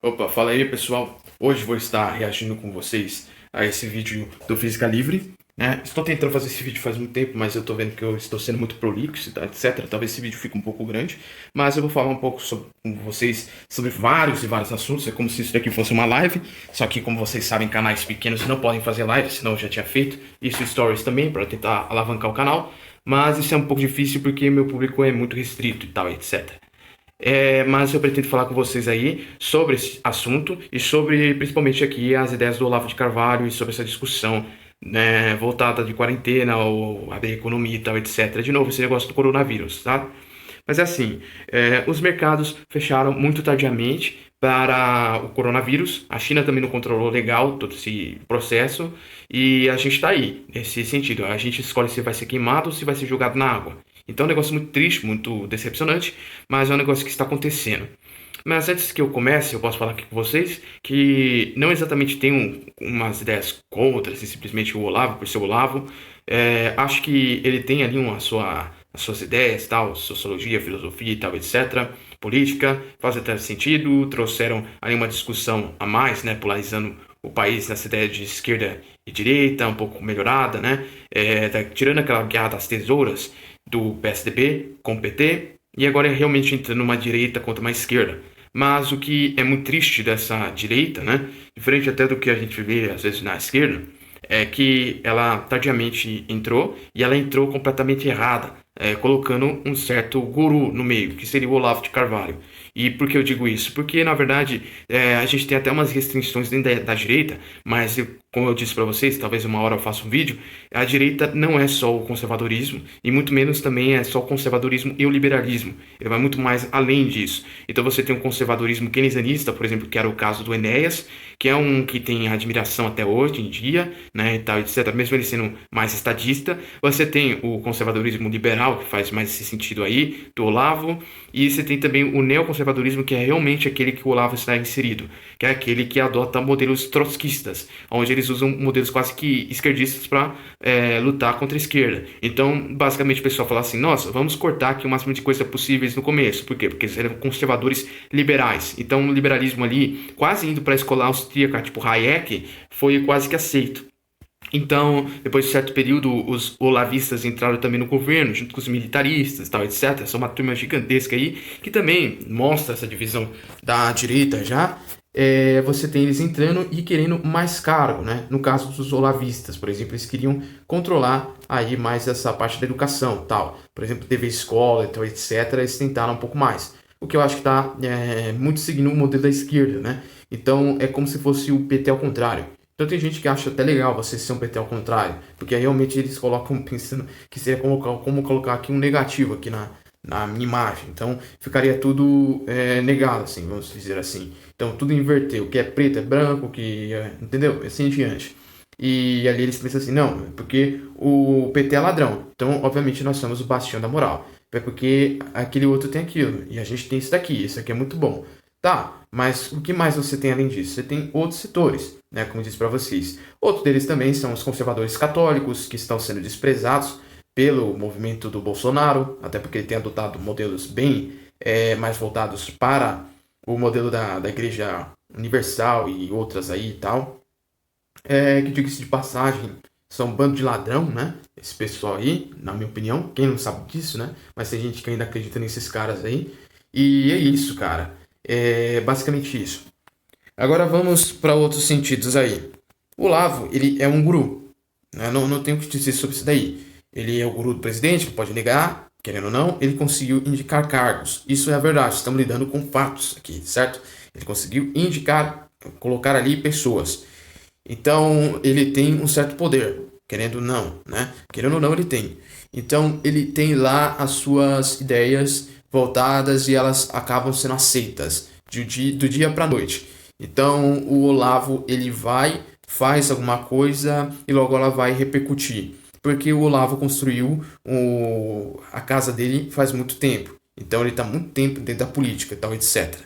Opa, fala aí pessoal. Hoje vou estar reagindo com vocês a esse vídeo do Física Livre, né? Estou tentando fazer esse vídeo faz muito tempo, mas eu estou vendo que eu estou sendo muito prolixo, tá, etc. Talvez esse vídeo fique um pouco grande, mas eu vou falar um pouco com vocês sobre vários e vários assuntos. É como se isso daqui fosse uma live, só que como vocês sabem, canais pequenos não podem fazer live, senão eu já tinha feito. Isso stories também, para tentar alavancar o canal, mas isso é um pouco difícil porque meu público é muito restrito e tal, etc. Mas eu pretendo falar com vocês aí sobre esse assunto e sobre, principalmente aqui, as ideias do Olavo de Carvalho e sobre essa discussão, né, voltada de quarentena ou a da economia e tal, etc. De novo, esse negócio do coronavírus, tá? Mas é assim, os mercados fecharam muito tardiamente para o coronavírus. A China também não controlou legal todo esse processo e a gente está aí, nesse sentido. A gente escolhe se vai ser queimado ou se vai ser jogado na água. Então é um negócio muito triste, muito decepcionante, mas é um negócio que está acontecendo. Mas antes que eu comece, eu posso falar aqui com vocês que não exatamente tenho umas ideias contra, assim, simplesmente o Olavo, por ser o Olavo. Acho que ele tem ali as suas ideias, tal, sociologia, filosofia e tal, etc. Política, faz até sentido, trouxeram ali uma discussão a mais, né, polarizando o país nessa ideia de esquerda e direita, um pouco melhorada, né, tirando aquela guerra das tesouras do PSDB com o PT, e agora é realmente entrando uma direita contra uma esquerda. Mas o que é muito triste dessa direita, né, diferente até do que a gente vê às vezes na esquerda, é que ela tardiamente entrou e ela entrou completamente errada, colocando um certo guru no meio, que seria o Olavo de Carvalho. E por que eu digo isso? Porque, na verdade, a gente tem até umas restrições dentro da direita, mas, como eu disse para vocês, talvez uma hora eu faça um vídeo, a direita não é só o conservadorismo, e muito menos também é só o conservadorismo e o liberalismo. Ele vai muito mais além disso. Então você tem um conservadorismo keynesianista, por exemplo, que era o caso do Enéas, que é um que tem admiração até hoje em dia, né, e tal, etc., mesmo ele sendo mais estadista. Você tem o conservadorismo liberal, que faz mais esse sentido aí, do Olavo, e você tem também o neoconservadorismo, que é realmente aquele que o Olavo está inserido, que é aquele que adota modelos trotskistas, onde eles usam modelos quase que esquerdistas para lutar contra a esquerda. Então, basicamente, o pessoal fala assim: nossa, vamos cortar aqui o máximo de coisas possíveis no começo. Por quê? Porque eles eram conservadores liberais. Então, o liberalismo ali, quase indo para a escola austríaca, tipo Hayek, foi quase que aceito. Então, depois de certo período, os olavistas entraram também no governo, junto com os militaristas, tal, etc. Essa é uma turma gigantesca aí, que também mostra essa divisão da direita já. Você tem eles entrando e querendo mais cargo, né? No caso dos olavistas, por exemplo, eles queriam controlar aí mais essa parte da educação, tal. Por exemplo, TV escola, tal, etc. Eles tentaram um pouco mais. O que eu acho que está muito seguindo o modelo da esquerda, né? Então, é como se fosse o PT ao contrário. Então tem gente que acha até legal você ser um PT ao contrário, porque realmente eles colocam pensando que seria como colocar aqui um negativo aqui na minha imagem. Então ficaria tudo negado, assim, vamos dizer assim. Então tudo inverter, o que é preto é branco, o que entendeu? Assim em diante. E ali eles pensam assim, não, é porque o PT é ladrão. Então, obviamente, nós somos o bastião da moral. É porque aquele outro tem aquilo. E a gente tem isso daqui. Isso aqui é muito bom. Tá, mas o que mais você tem além disso? Você tem outros setores, né, como eu disse para vocês. Outro deles também são os conservadores católicos, que estão sendo desprezados pelo movimento do Bolsonaro, até porque ele tem adotado modelos bem mais voltados para o modelo da Igreja Universal e outras aí e tal. Que diga-se de passagem, são um bando de ladrão, né? Esse pessoal aí, na minha opinião. Quem não sabe disso, né? Mas tem gente que ainda acredita nesses caras aí. E é isso, cara. É basicamente isso. Agora vamos para outros sentidos aí. O Olavo, ele é um guru. Né? Não tenho o que dizer sobre isso daí. Ele é o guru do presidente, pode negar, querendo ou não. Ele conseguiu indicar cargos. Isso é a verdade, estamos lidando com fatos aqui, certo? Ele conseguiu indicar, colocar ali pessoas. Então, ele tem um certo poder, querendo ou não, né? Querendo ou não, ele tem. Então, ele tem lá as suas ideias voltadas e elas acabam sendo aceitas do dia para a noite. Então, o Olavo, ele vai, faz alguma coisa e logo ela vai repercutir. Porque o Olavo construiu a casa dele faz muito tempo. Então, ele está muito tempo dentro da política, tal, etc.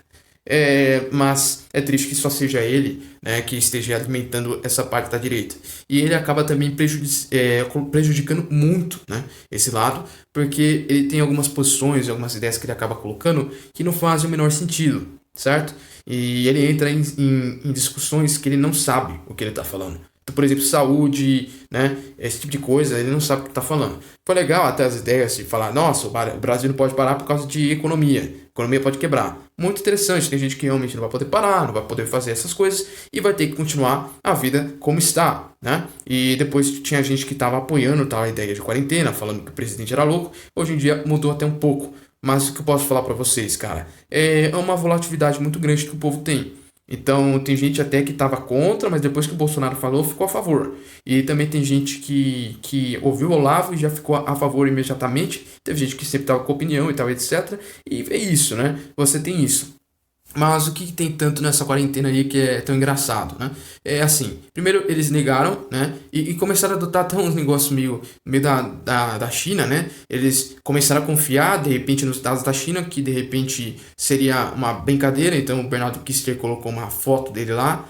Mas é triste que só seja ele, né, que esteja alimentando essa parte da direita. E ele acaba também prejudicando muito, né, esse lado, porque ele tem algumas posições, algumas ideias que ele acaba colocando que não fazem o menor sentido. certo? E ele entra em discussões que ele não sabe o que ele está falando. Então, por exemplo, saúde, né? Esse tipo de coisa, ele não sabe o que está falando. Foi legal até as ideias de falar, nossa, o Brasil não pode parar por causa de economia. A economia pode quebrar. Muito interessante, tem gente que realmente não vai poder parar, não vai poder fazer essas coisas e vai ter que continuar a vida como está, né? E depois tinha gente que estava apoiando tal a ideia de quarentena, falando que o presidente era louco. Hoje em dia mudou até um pouco. Mas o que eu posso falar para vocês, cara, é uma volatilidade muito grande que o povo tem. Então, tem gente até que estava contra, mas depois que o Bolsonaro falou, ficou a favor. E também tem gente que ouviu o Olavo e já ficou a favor imediatamente. Teve gente que sempre estava com opinião e tal, etc. E é isso, né? Você tem isso. Mas o que tem tanto nessa quarentena aí que é tão engraçado, né? É assim, primeiro eles negaram, né? E começaram a adotar até uns negócios meio da China, né? Eles começaram a confiar, de repente, nos dados da China, que de repente seria uma brincadeira. Então o Bernardo Kister colocou uma foto dele lá,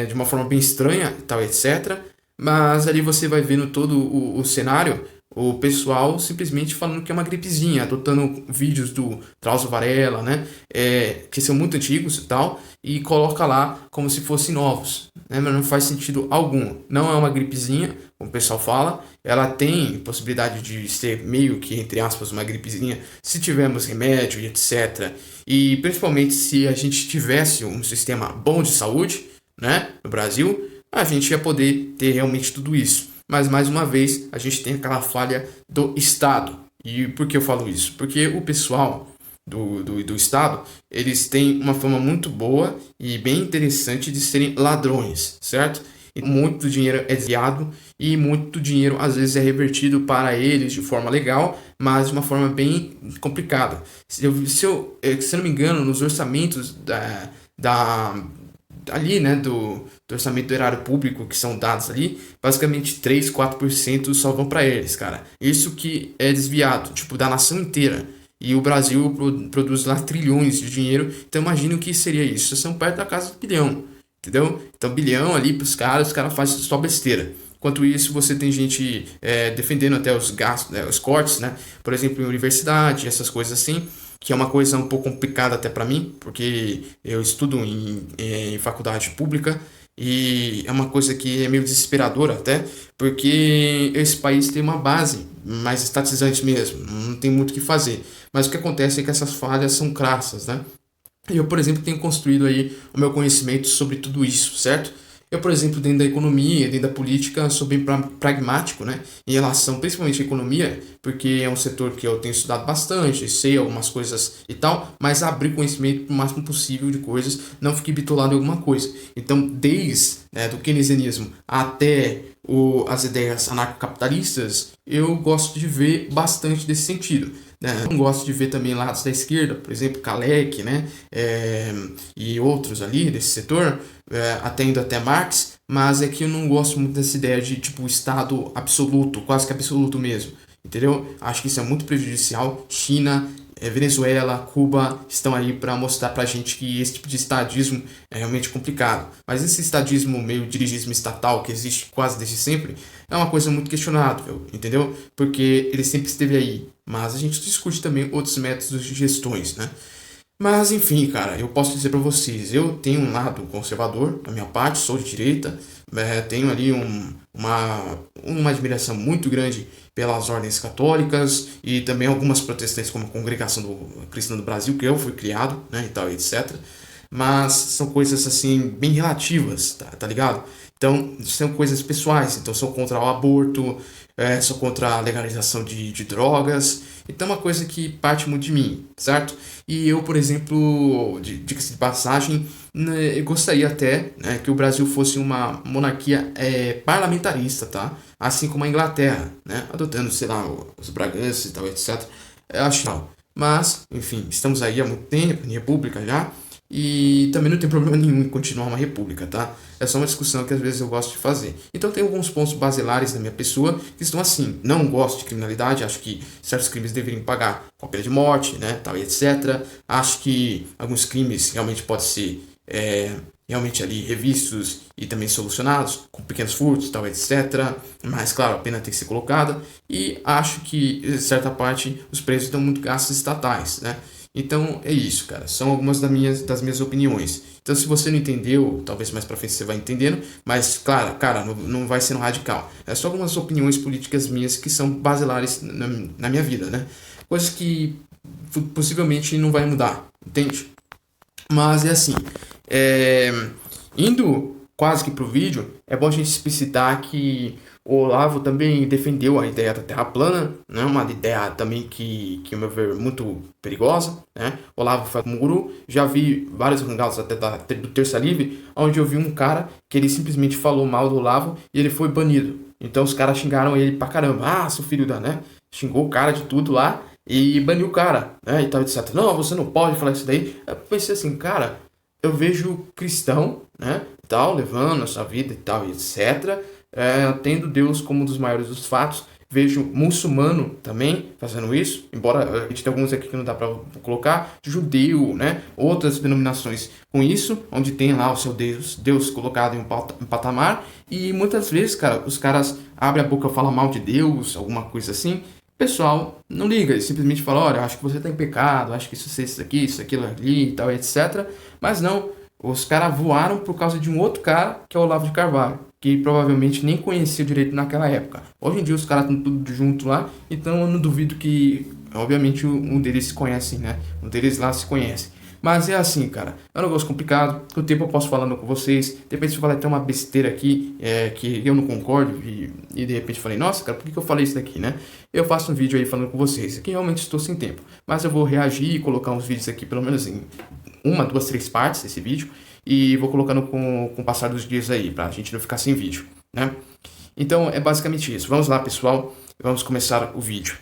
de uma forma bem estranha e tal, etc. Mas ali você vai vendo todo o cenário, o pessoal simplesmente falando que é uma gripezinha, adotando vídeos do Drauzio Varela, né? Que são muito antigos e tal, e coloca lá como se fossem novos, né? Mas não faz sentido algum. Não é uma gripezinha, como o pessoal fala. Ela tem possibilidade de ser meio que, entre aspas, uma gripezinha, se tivermos remédio e etc. E principalmente se a gente tivesse um sistema bom de saúde, né? No Brasil, a gente ia poder ter realmente tudo isso. Mas, mais uma vez, a gente tem aquela falha do Estado. E por que eu falo isso? Porque o pessoal do Estado, eles têm uma forma muito boa e bem interessante de serem ladrões, certo? E muito do dinheiro é desviado e muito do dinheiro, às vezes, é revertido para eles de forma legal, mas de uma forma bem complicada. Se eu não me engano, nos orçamentos ali, né, do orçamento do erário público que são dados ali, basicamente 3, 4% só vão para eles, cara. Isso que é desviado, tipo, da nação inteira. E o Brasil produz lá trilhões de dinheiro, então imagina o que seria isso. Vocês são perto da casa do bilhão, entendeu? Então, bilhão ali pros caras, os caras fazem só besteira. Enquanto isso, você tem gente defendendo até os gastos, os cortes, né? Por exemplo, em universidade, essas coisas assim, que é uma coisa um pouco complicada até para mim, porque eu estudo em faculdade pública e é uma coisa que é meio desesperadora até, porque esse país tem uma base mais estatizante mesmo, não tem muito o que fazer. Mas o que acontece é que essas falhas são crassas, né? Eu, por exemplo, tenho construído aí o meu conhecimento sobre tudo isso, certo? Eu, por exemplo, dentro da economia, dentro da política, sou bem pragmático, né? Em relação, principalmente à economia, porque é um setor que eu tenho estudado bastante, sei algumas coisas e tal, mas abrir conhecimento o máximo possível de coisas, não fiquei bitolado em alguma coisa. Então, desde do keynesianismo até as ideias anarcocapitalistas, eu gosto de ver bastante desse sentido. Né? Não gosto de ver também lados da esquerda, por exemplo, Kalec, né? E outros ali desse setor, até indo até Marx, mas é que eu não gosto muito dessa ideia de tipo Estado absoluto, quase que absoluto mesmo, entendeu? Acho que isso é muito prejudicial. China, Venezuela, Cuba estão aí para mostrar pra gente que esse tipo de estadismo é realmente complicado. Mas esse estadismo meio dirigismo estatal que existe quase desde sempre é uma coisa muito questionável, entendeu? Porque ele sempre esteve aí. Mas a gente discute também outros métodos de gestões, né? Mas enfim, cara, eu posso dizer para vocês, eu tenho um lado conservador, da minha parte, sou de direita, tenho ali uma admiração muito grande pelas ordens católicas e também algumas protestantes como a Congregação Cristã do Brasil, que eu fui criado, né, e tal, etc. Mas são coisas assim bem relativas, tá ligado? Então, são coisas pessoais, então sou contra o aborto, sou contra a legalização de drogas, então é uma coisa que parte muito de mim, certo? E eu, por exemplo, diga-se de passagem, né, eu gostaria até, né, que o Brasil fosse uma monarquia parlamentarista, tá? Assim como a Inglaterra, né? Adotando, sei lá, os Braganças e tal, etc. Eu acho não. Mas, enfim, estamos aí há muito tempo, em república já, e também não tem problema nenhum em continuar uma república, tá? É só uma discussão que às vezes eu gosto de fazer. Então tem alguns pontos basilares da minha pessoa que estão assim. Não gosto de criminalidade, acho que certos crimes deveriam pagar com a pena de morte, né, tal e etc. Acho que alguns crimes realmente podem ser realmente ali revistos e também solucionados com pequenos furtos, tal, etc. Mas claro, a pena tem que ser colocada. E acho que, em certa parte, os presos dão muito gastos estatais, né? Então é isso, cara. São algumas das minhas opiniões. Então, se você não entendeu, talvez mais pra frente você vai entendendo. Mas, claro, cara, não vai sendo radical. É só algumas opiniões políticas minhas que são basilares na minha vida, né? Coisas que possivelmente não vai mudar, entende? Mas é assim, é, indo quase que pro vídeo, é bom a gente explicitar que o Olavo também defendeu a ideia da Terra plana, né? Uma ideia também que, ao meu ver, é muito perigosa, né? O Olavo foi como guru, já vi vários hangouts até do Terça Livre, onde eu vi um cara que ele simplesmente falou mal do Olavo e ele foi banido. Então os caras xingaram ele pra caramba, seu filho da, né? Xingou o cara de tudo lá e baniu o cara, né? E tal, etc. Não, você não pode falar isso daí. Eu pensei assim, cara, eu vejo cristão, né, tal, levando a sua vida e tal, etc., tendo Deus como um dos maiores dos fatos. Vejo muçulmano também fazendo isso, embora a gente tenha alguns aqui que não dá para colocar, judeu, né, outras denominações com isso, onde tem lá o seu Deus colocado em um patamar, e muitas vezes, cara, os caras abrem a boca e falam mal de Deus, alguma coisa assim. Pessoal não liga, ele simplesmente fala, olha, acho que você está em pecado, acho que isso aqui, isso, aquilo ali e tal, etc. Mas não, os caras voaram por causa de um outro cara, que é o Olavo de Carvalho, que provavelmente nem conhecia direito naquela época. Hoje em dia os caras estão tudo junto lá, então eu não duvido que, obviamente, um deles se conhece, né? Um deles lá se conhece. Mas é assim, cara, é um negócio complicado. Com o tempo eu posso falando com vocês. De repente, se eu falar até uma besteira aqui, que eu não concordo, e de repente falei, nossa, cara, por que eu falei isso daqui, né? Eu faço um vídeo aí falando com vocês. Aqui realmente estou sem tempo. Mas eu vou reagir e colocar uns vídeos aqui, pelo menos em uma, duas, três partes desse vídeo. E vou colocando com o passar dos dias aí, pra gente não ficar sem vídeo, né? Então é basicamente isso. Vamos lá, pessoal. Vamos começar o vídeo.